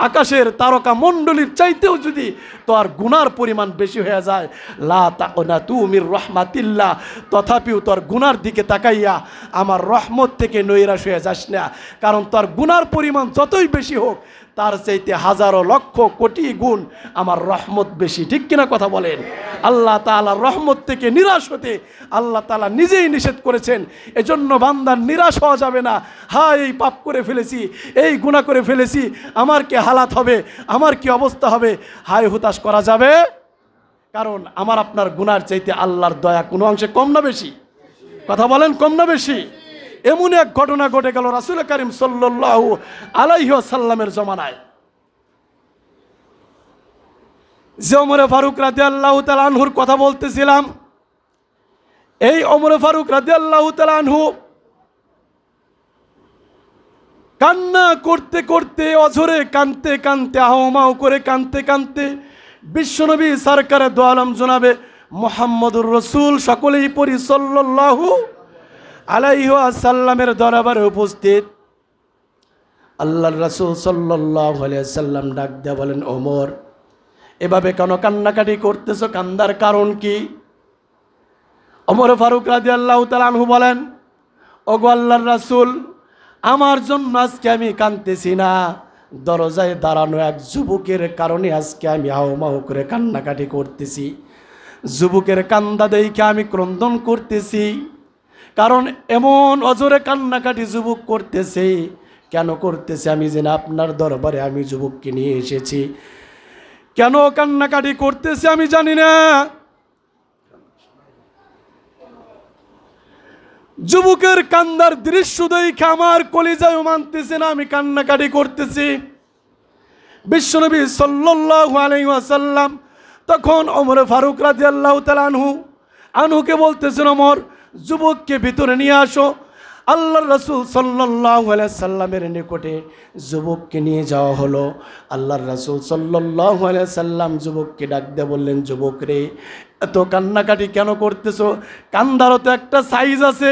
আকাশের তারকা মণ্ডলীর চাইতেও যদি তার গুনার পরিমাণ বেশি হয়ে যায়, লা তাকনাতু মির রাহমাতিল্লাহ, তথাপিও তোর গুনার দিকে তাকাইয়া আমার রহমত থেকে নৈরাশ হয়ে যাস না, কারণ তোর গুনার পরিমাণ যতই বেশি হোক তার চাইতে হাজারো লক্ষ কোটি গুণ আমার রহমত বেশি। ঠিক কিনা কথা বলেন? আল্লাহ তাআলার রহমত থেকে নিরাশ হতে আল্লাহ তাআলা নিজেই নিষেধ করেছেন। এজন্য বান্দার নিরাশ হওয়া যাবে না। হ্যাঁ, এই পাপ করে ফেলেছি, এই গুনাহ করে ফেলেছি, আমার কি হালাত হবে, আমার কি অবস্থা হবে, হায় হুতাশ করা যাবে, কারণ আমার আপনার গুনার চাইতে আল্লাহর দয়া কোনো অংশে কম না বেশি? কথা বলেন, কম না বেশি? এমন এক ঘটনা ঘটে গেল রাসূল করিম সাল্লাল্লাহু আলাইহি ওয়াসাল্লামের জমানায়, যে ওমরে ফারুক রাদিয়াল্লাহু তাআলা আনহুর কথা বলতেছিলাম। এই ওমরে ফারুক রাদিয়াল্লাহু তাআলা আনহু কান্না করতে করতে, অঝরে কানতে কানতে, আহমাও করে কানতে কানতে বিশ্বনবী সরকারে দু আলম জনাবে মুহাম্মদুর রাসূল সকলেই পড়ি সাল্লাল্লাহু আলাইহি ওয়াসাল্লামের দরবারে উপস্থিত। আল্লাহর রাসূল সাল্লাল্লাহু আলাইহি ওয়াসাল্লাম ডাক দিয়ে বলেন, ওমর এভাবে কেন কান্নাকাটি করতেছো, কান্দার কারণ কি? ওমর ফারুক রাদিয়াল্লাহু তাআলা আনহু বলেন, ওগো আল্লাহর রাসূল, আমার জন্য আজকে আমি কাঁদতেছি না, দরজায় দাঁড়ানো এক যুবকের কারণে আজকে আমি হাউমাউ করে কান্নাকাটি করতেছি। যুবকের কান্দা দেখে আমি ক্রন্দন করতেছি, কারণ এমন অজরে কান্নাকাটি যুবক করতেছে। কেন করতেছে? আমি যেন আপনার দরবারে আমি যুবককে নিয়ে এসেছি, কেন কান্নাকাটি করতেছে আমি জানি না। যুবকের কান্দার দৃশ্য দেখে আমার কলিজায় মানতেছে না, আমি কান্নাকাটি করতেছি। বিশ্বনবী সাল্লাল্লাহু আলাইহি ওয়াসাল্লাম তখন ওমর ফারুক রাদিয়াল্লাহু তাআলা আনহুকে বলতেছেন, ওমর যুবককে ভিতরে নিয়ে আসো। আল্লাহর রাসূল সাল্লাল্লাহু আলাইহি সাল্লামের নিকটে যুবককে নিয়ে যাওয়া হলো। আল্লাহর রাসূল সাল্লাল্লাহু আলাইহি সাল্লাম যুবককে ডাক দিয়ে বললেন, যুবক রে, এত কান্নাকাটি কেন করতেছো? কান্দারও তো একটা সাইজ আছে,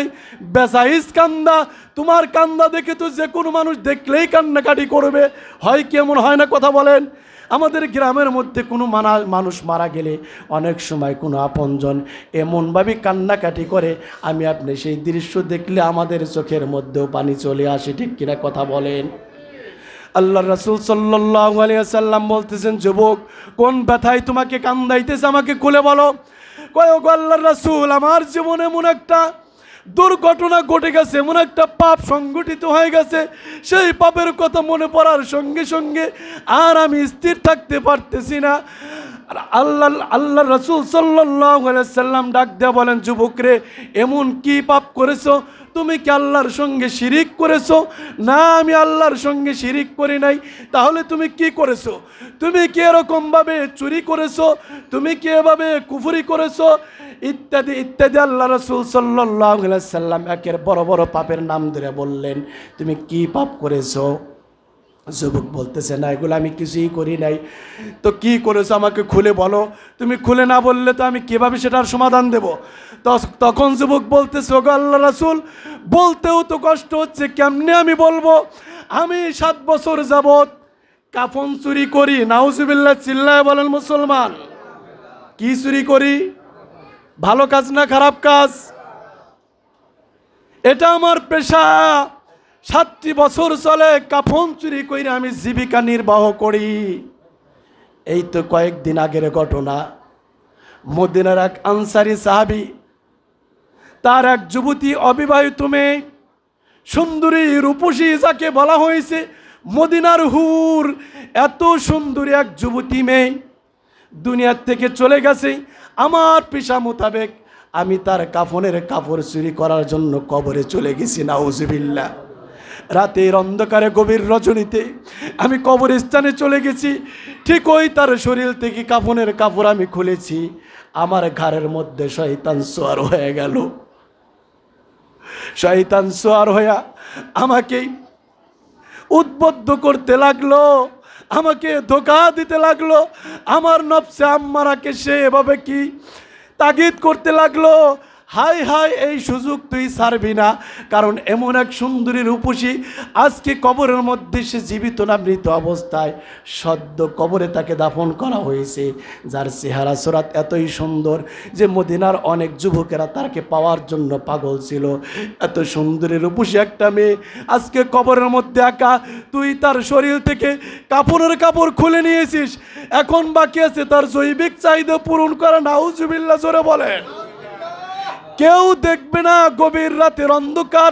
বেসাইজ কান্দা। তোমার কান্দা দেখে তো যে কোনো মানুষ দেখলেই কান্নাকাটি করবে, হয় কেমন হয় না? কথা বলেন। আমাদের গ্রামের মধ্যে কোনো মানুষ মারা গেলে অনেক সময় কোনো আপনজন এমনভাবে কান্নাকাটি করে, আমি আপনি সেই দৃশ্য দেখলে আমাদের চোখের মধ্যেও পানি চলে আসে, ঠিক কিনা? কথা বলেন। আল্লাহর রাসূল সাল্লাল্লাহু আলাইহি ওয়াসাল্লাম বলতেছেন, যুবক, কোন ব্যথায় তোমাকে কান্দাইতেছে আমাকে খুলে বলো। কয়, ওগো আল্লাহর রাসূল, আমার জীবনে এমন একটা দুর্ঘটনা ঘটে গেছে, এমন একটা পাপ সংগঠিত হয়ে গেছে, সেই পাপের কথা মনে পড়ার সঙ্গে সঙ্গে আর আমি স্থির থাকতে পারতেছি না। আল্লাহ রাসূল সাল্লাল্লাহু আলাইহি সাল্লাম ডাক দেয়া বলেন, যুবক রে, এমন কি পাপ করেছো? তুমি কি আল্লাহর সঙ্গে শিরিক করেছো? না, আমি আল্লাহর সঙ্গে শিরিক করি নাই। তাহলে তুমি কি করেছো? তুমি কি এরকমভাবে চুরি করেছো? তুমি কি এভাবে কুফরি করেছো? ইত্যাদি ইত্যাদি আল্লাহ রাসূল সাল্লাল্লাহু আলাইহি সাল্লাম একের বড় বড় পাপের নাম ধরে বললেন, তুমি কি পাপ করেছো? যুবক বলতেছে, না, এগুলো আমি কিছুই করি নাই। তো কি করেছো আমাকে খুলে বলো। তুমি খুলে না বললে তো আমি কিভাবে সেটার সমাধান দেব? তখন যুবক বলতেছে, ওগো আল্লাহর রাসূল, বলতেও তো কষ্ট হচ্ছে, কেমনে আমি বলবো? আমি 7 বছর যাবত কাফন চুরি করি। নাউজুবিল্লাহ, চিল্লায় বলেন মুসলমান। কি চুরি করি? ভালো কাজ না খারাপ কাজ? এটা আমার পেশা। 7টি বছর চলে কাফন চুরি করে আমি জীবিকা নির্বাহ করি। এই তো কয়েকদিন আগের ঘটনা। মদিনার এক আনসারী সাহাবী, তার এক যুবতী অবিবাহিত মেয়ে, সুন্দরী রূপসী যাকে বলা হয়েছে মদিনার হুর, এত সুন্দরী এক যুবতী মেয়ে দুনিয়ার থেকে চলে গেছে। আমার পেশা মোতাবেক আমি তার কাফনের কাপড় চুরি করার জন্য কবরে চলে গেছি। নাউজুবিল্লাহ। রাতের অন্ধকারে গভীর রজনীতে আমি কবরস্থানে চলে গেছি। ঠিক ওই তার শরীর থেকে কাফনের কাপড় আমি খুলেছি। আমার ঘাড়ের মধ্যে শয়তান সোয়ার হয়ে গেল। শয়তান সোয়ার হইয়া আমাকে উদ্বুদ্ধ করতে লাগলো, আমাকে ধোঁকা দিতে লাগলো। আমার নফসে আম্মারাকে সে এভাবে কি তাগিদ করতে লাগলো, হাই হাই, এই সুযোগ তুই ছাড়বি না, কারণ এমন এক সুন্দরী রূপসী আজকে কবরের মধ্যে সে জীবিত না মৃত অবস্থায়, সদ্য কবরে তাকে দাফন করা হয়েছে, যার চেহারা সুরাত এতই সুন্দর যে মদিনার অনেক যুবকেরা তাকে পাওয়ার জন্য পাগল ছিল। এত সুন্দরী রূপসী একটা মেয়ে আজকে কবরের মধ্যে একা, তুই তার শরীর থেকে কাপড়ের কাপড় খুলে নিয়েছিস। এখন বাকি আছে তার জৈবিক চাহিদা পূরণ করা। নাউজুবিল্লাহ, জোরে বলেন। কেউ দেখবে না, গভীর রাতের অন্ধকার,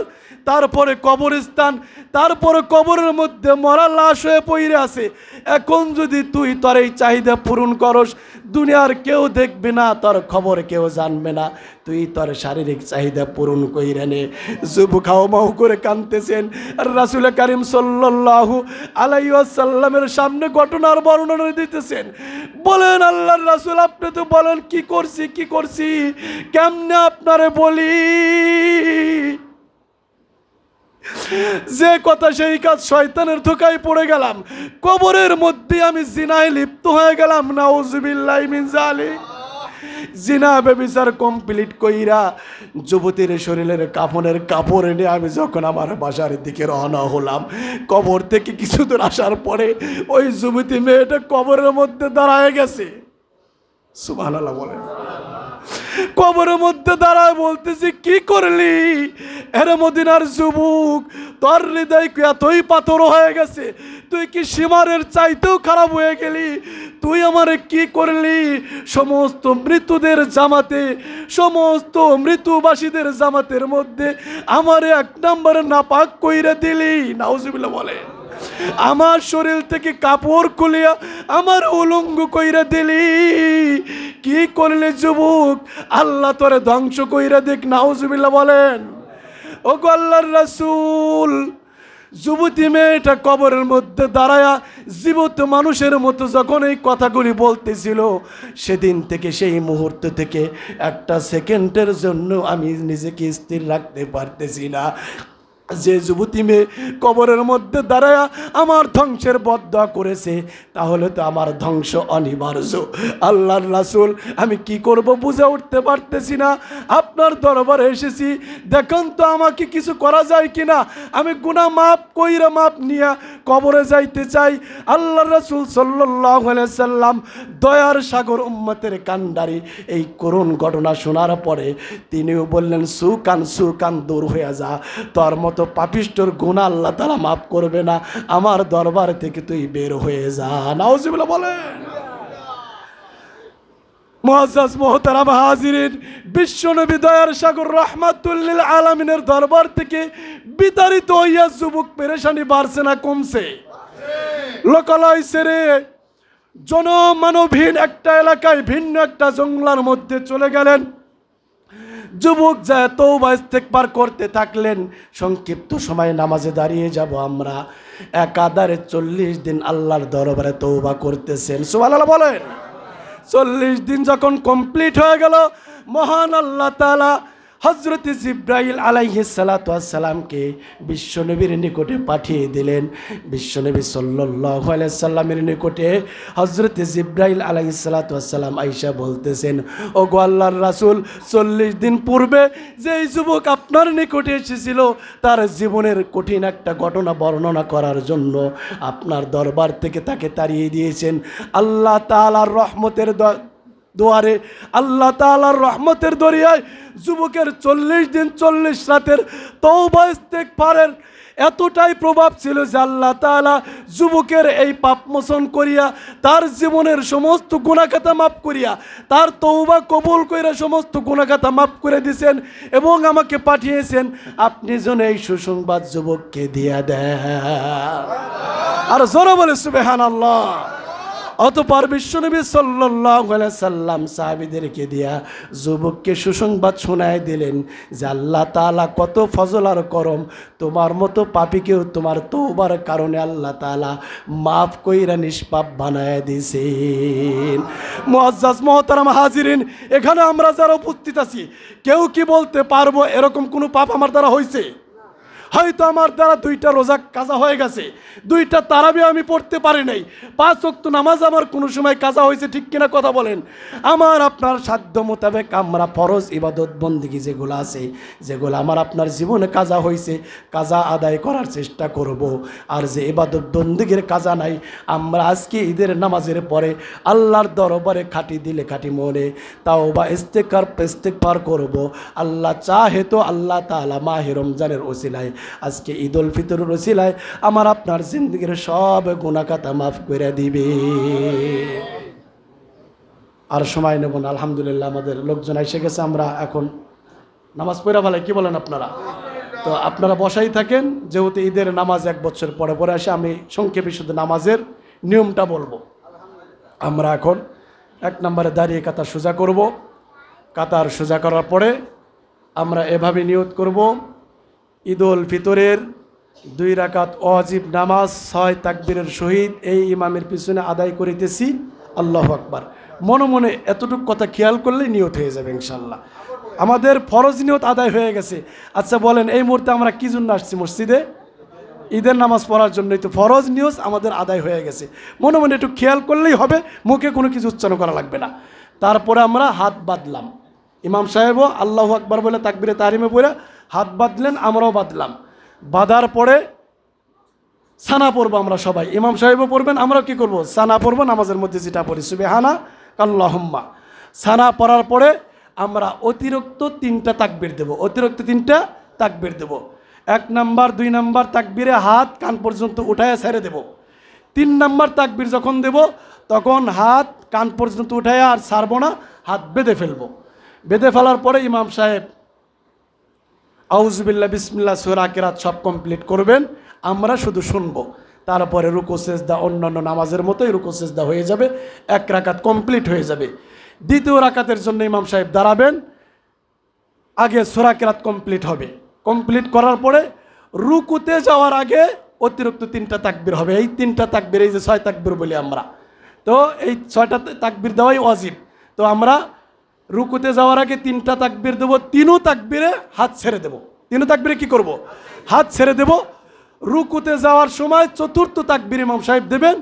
তারপরে কবরস্থান, তারপরে কবরের মধ্যে মরা লাশ হয়ে পড়ে আছে। এখন যদি তুই তোর এই চাহিদা পূরণ করস, দুনিয়ার কেউ দেখবে না, তোর খবর কেউ জানবে না, তুই তোর শারীরিক চাহিদা পূরণ কইরা নে। যুবক হাওমাও করে কাঁদতেছেন। আর রাসূল কারীম সাল্লাল্লাহু আলাইহি ওয়াসাল্লামের সামনে ঘটনার বর্ণনা দিতেছেন। বলেন, আল্লাহর রাসূল, আপনি তো বলেন কি করছি কি করছি, কেমনে আপনারে বলি? যে কথা সেই কাজ, শয়তানের ধোঁকায় পড়ে গেলাম, কবরের মধ্যে আমি জিনায় লিপ্ত হয়ে গেলাম। নাউজুবিল্লাহি মিন যালিক। জিনা ব্যভিচার কমপ্লিট কইরা যুবতীর শরীরের কাফনের কাপড় এনে আমি যখন আমার বাসার দিকে রওনা হলাম, কবর থেকে কিছু দূর আসার পরে ওই যুবতী মেয়েটা কবরের মধ্যে দাঁড়ায় গেছে। সুবহানাল্লাহ বলেন। কবরের মধ্যে দাঁড়ায় বলতেছি, কি করলি? এর মদিনার যুবক, তোর হৃদয় এতই পাথর হয়ে গেছে, তুই কি সীমারের চাইতেও খারাপ হয়ে গেলি? তুই আমারে কি করলি? সমস্ত মৃতদের জামাতে, সমস্ত মৃত্যুবাসীদের জামাতের মধ্যে আমারে 1 নম্বরে নাপাক কইরা দিলি। নাউজুবিল্লাহ বলেন। আমার শরীর থেকে কাপড় খুলিয়া আমার উলঙ্গ কইরা দিলি। কি করলে যুবক? আল্লাহ তোরে ধ্বংস কইরা দেখ। নাউজুবিল্লাহ বলেন। ও আল্লাহর রাসূল, যুবতী মেয়েটা কবরের মধ্যে দাঁড়ায়া জীবিত মানুষের মতো যখন এই কথাগুলি বলতেছিল, সেদিন থেকে সেই মুহূর্ত থেকে একটা সেকেন্ডের জন্য আমি নিজেকে স্থির রাখতে পারতেছি না। যে যুবতী মেয়ে কবরের মধ্যে দাঁড়ায়া আমার ধ্বংসের বদদোয়া করেছে, তাহলে তো আমার ধ্বংস অনিবার্য। আল্লাহর রাসূল, আমি কি করব বুঝে উঠতে পারতেছি না, আপনার দরবারে এসেছি, দেখুন তো আমাকে কিছু করা যায় কিনা। আমি গুনাহ মাপ কইরা মাপ নিয়ে কবরে যাইতে চাই। আল্লাহর রাসূল সাল্লাল্লাহু আলাইহি সাল্লাম, দয়ার সাগর উম্মতের কান্ডারি, এই করুণ ঘটনা শোনার পরে তিনিও বললেন, সুকান দূর হয়ে যা, তোর মতো পাপিষ্ঠর গুনাহ আল্লাহ তাআলা মাফ করবে না, আমার দরবার থেকে তুই বের হয়ে যা। নাউজুবিল্লাহ বলেন। মুআজ্জাজ মুহতারাম হাজিরিন, বিশ্বনবী দয়ার সাগর রাহমাতুল লিল আলামিনের দরবার থেকে বিতাড়িত হইয়া যুবক পেরেশানি বাড়ছে না কমছে? লোকালয় ছেড়ে জনমানবহীন একটা এলাকায় ভিন্ন একটা জঙ্গলার মধ্যে চলে গেলেন। যুবক যায় তওবা ইস্তেগফার করতে থাকলেন। সংক্ষিপ্ত সময় নামাজে দাঁড়িয়ে যাব আমরা, একাধারে 40 দিন আল্লাহর দরবারে তওবা করতেছেন। সুবহানাল্লাহ বলেন। 40 দিন যখন কমপ্লিট হয়ে গেল, মহান আল্লাহ তাআলা হযরত জিবরাইল আলাইহিস সালাতু ওয়াস সালামকে বিশ্বনবীর নিকটে পাঠিয়ে দিলেন। বিশ্বনবী সাল্লাল্লাহু আলাইহি সাল্লামের নিকটে হযরত জিবরাইল আলাইহিস সালাতু ওয়াস সালাম আয়েশা বলতেছেন, ও গো আল্লাহর রাসূল, 40 দিন পূর্বে যেই যুবক আপনার নিকটে এসেছিল, তার জীবনের কঠিন একটা ঘটনা বর্ণনা করার জন্য আপনার দরবার থেকে তাকে তাড়িয়ে দিয়েছেন। আল্লাহ তাআলার রহমতের দুয়ারে, আল্লাহ তাআলার রহমতের দরিয়ায় যুবকের 40 দিন 40 রাতের তওবা ইস্তেগফারের এতটাই প্রভাব ছিল যে আল্লাহ তাআলা যুবকের এই পাপ মোচন করিয়া, তার জীবনের সমস্ত গুনাহখাতা মাফ করিয়া, তার তওবা কবুল কইরা সমস্ত গুনাহখাতা মাফ করে দিয়েছেন এবং আমাকে পাঠিয়েছেন আপনি যেন এই সুসংবাদ যুবককে দিয়া দেন। আর জোরে বলে সুবহানাল্লাহ। অতঃপর বিশ্বনবী সাল্লাল্লাহু আলাইহি সাল্লাম সাহাবীদেরকে দিয়া যুবককে সুসংবাদ শোনায় দিলেন যে আল্লাহ তাআলা কত ফজল আর করম, তোমার মতো পাপীকেও তোমার তওবার কারণে আল্লাহ তাআলা মাফ কইরা নিষ্পাপ বানায় দিয়েছেন। মুআজ্জাজ মুহতারাম হাজিরিন, এখানে আমরা যারা উপস্থিত আছি, কেউ কি বলতে পারবো এরকম কোনো পাপ আমার দ্বারা হয়েছে? হয়তো আমার দ্বারা 2টা রোজা কাজা হয়ে গেছে, 2টা তারাবি আমি পড়তে পারি নাই, 5 ওয়াক্ত নামাজ আমার কোনো সময় কাজা হয়েছে, ঠিক কিনা কথা বলেন? আমার আপনার সাধ্য মোতাবেক আমরা ফরজ ইবাদত বন্দেগী যেগুলো আছে, যেগুলো আমার আপনার জীবনে কাজা হয়েছে, কাজা আদায় করার চেষ্টা করব। আর যে ইবাদত বন্দেগীর কাজা নাই, আমরা আজকে ঈদের নামাজের পরে আল্লাহর দরবারে খাঁটি দিলে খাঁটি মনে তাওবা ইস্তেগফার করব। আল্লাহ চাহে তো আল্লাহ তাআলা মাহে রমজানের ওসিলায়, আজকে ঈদ উল ফিতরের ওসিলায় আমার আপনার জিন্দেগির সব গুনাহখাতা মাফ করে দিবে। আর সময় নেব না, আলহামদুলিল্লাহ আমাদের লোকজন এসে গেছে, আমরা এখন নামাজ পড়া ভালো, কি বলেন আপনারা? তো আপনারা বসাই থাকেন, যেহেতু ঈদের নামাজ 1 বছর পরে পরে আসে, আমি সংক্ষেপে শুধু নামাজের নিয়মটা বলবো। আমরা এখন 1 নম্বরে দাঁড়িয়ে কাতার সোজা করব। কাতার সোজা করার পরে আমরা এভাবে নিয়ত করব, ঈদ উল ফিতরের 2 রাকাত ওয়াজিব নামাজ 6 তাকবীরের সহিত এই ইমামের পিছনে আদায় করিতেছি, আল্লাহু আকবার। মনে মনে এতটুকু কথা খেয়াল করলেই নিয়ত হয়ে যাবে ইনশাল্লাহ। আমাদের ফরজ নিয়ত আদায় হয়ে গেছে। আচ্ছা বলেন, এই মুহূর্তে আমরা কি জন্য আসছি মসজিদে? ঈদের নামাজ পড়ার জন্যই তো। ফরজ নিয়ত আমাদের আদায় হয়ে গেছে, মনে মনে একটু খেয়াল করলেই হবে, মুখে কোনো কিছু উচ্চারণ করা লাগবে না। তারপরে আমরা হাত বাঁধলাম, ইমাম সাহেবও আল্লাহু আকবার বলে তাকবীরে তাহরিমে পড়ে হাত বাঁধলেন, আমরাও বাঁধলাম। বাঁধার পরে সানা পড়বো আমরা সবাই, ইমাম সাহেবও পড়বেন, আমরাও কি করব? সানা পড়বো, নামাজের মধ্যে যেটা পড়ি সুবহানা আল্লাহুম্মা। সানা পড়ার পরে আমরা অতিরিক্ত 3টা তাকবীর দেব, অতিরিক্ত 3টা তাকবীর দেব। 1 নাম্বার 2 নাম্বার তাকবীরে হাত কান পর্যন্ত উঠায় ছেড়ে দেব। 3 নাম্বার তাকবীর যখন দেব তখন হাত কান পর্যন্ত উঠায় আর ছাড়বো না, হাত বেঁধে ফেলবো। বেঁধে ফেলার পরে ইমাম সাহেব আউযুবিল্লাহ বিসমিল্লাহ সূরা কিরাত সব কমপ্লিট করবেন, আমরা শুধু শুনবো। তারপরে রুকু সেজদা অন্যান্য নামাজের মতোই রুকু সেজদা হয়ে যাবে, 1 রাকাত কমপ্লিট হয়ে যাবে। 2য় রাকাতের জন্য ইমাম সাহেব দাঁড়াবেন, আগে সূরা কিরাত কমপ্লিট হবে। কমপ্লিট করার পরে রুকুতে যাওয়ার আগে অতিরিক্ত 3টা তাকবীর হবে। এই 3টা তাকবীর, এই যে 6 তাকবীর বলি আমরা, তো এই 6টা তাকবীর দেওয়াই ওয়াজিব। তো আমরা রুকুতে যাওয়ার আগে 3টা তাকবীর দেবো, 3ও তাকবীরে হাত ছেড়ে দেবো। 3ও তাকবীরে কি করব? হাত ছেড়ে দেব। রুকুতে যাওয়ার সময় 4র্থ তাকবীর ইমাম সাহেব দেবেন,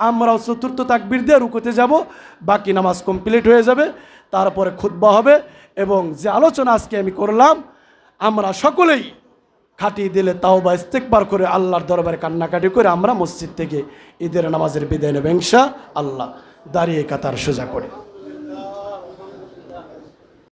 আমরাও 4র্থ তাকবীর দিয়ে রুকুতে যাব। বাকি নামাজ কমপ্লিট হয়ে যাবে, তারপরে খুতবা হবে। এবং যে আলোচনা আজকে আমি করলাম, আমরা সকলেই খাটিয়ে দিলে তাওবা ইস্তেগফার করে আল্লাহর দরবারে কান্নাকাটি করে আমরা মসজিদ থেকে ঈদের নামাজের বিদায় নেব ইনশাআল্লাহ। দাঁড়িয়ে কাতার সোজা করে।